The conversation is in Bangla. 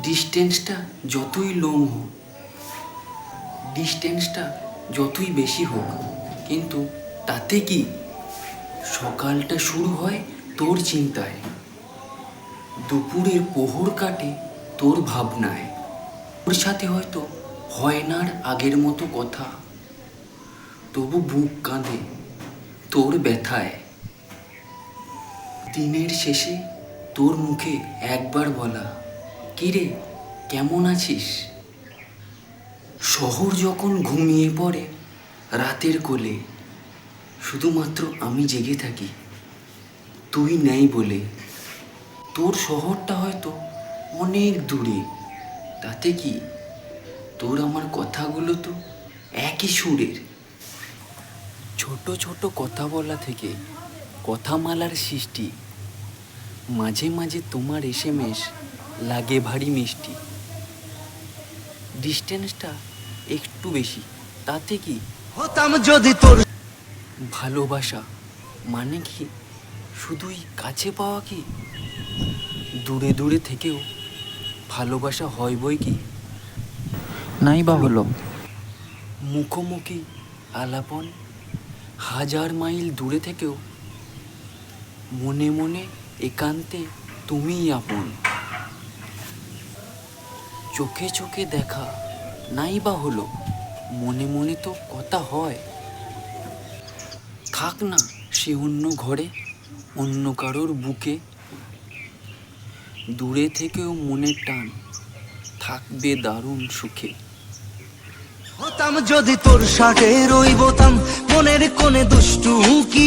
ডিস্টেন্সটা যতই লং হোক, ডিস্টেন্সটা যতই বেশি হোক, কিন্তু তাতে কি সকালটা শুরু হয় তোর চিন্তায়, দুপুরের প্রহর কাটে তোর ভাবনায়। ওর সাথে হয়তো হয় না আর আগের মতো কথা, তবু বুক কাঁদে তোর ব্যথায়। দিনের শেষে তোর মুখে একবার বলা, কিরে কেমন আছিস? শহর যখন ঘুমিয়ে পড়ে রাতের কোলে, শুধুমাত্র আমি জেগে থাকি তুই নেই বলে। তোর শহরটা হয়তো অনেক দূরে, তাতে কি তোর আমার কথাগুলো তো একই সুরের। ছোট ছোট কথা বলা থেকে কথামালার সৃষ্টি, মাঝে মাঝে তোমার এসএমএস লাগে ভারী মিষ্টি। ডিস্টেন্সটা একটু বেশি, তাতে কি হতাম যদি তোর ভালোবাসা মানে কি শুধুই কাছে পাওয়া? কি দূরে দূরে থেকেও ভালোবাসা হয় বই কি? নাই বা হলো মুখোমুখি আলাপন, হাজার মাইল দূরে থেকেও মনে মনে একান্তে তুমিই আপন। চোখে চোখে দেখা নাই বা হলো, মনে মনে তো কথা হয়। থাক না সে অন্য ঘরে, অন্য কারোর বুকে, দূরে থেকেও মনের টান থাকবে দারুণ সুখে। হতাম যদি তোর শার্টের ওই বোতাম, মনের কোণে দুষ্টু কি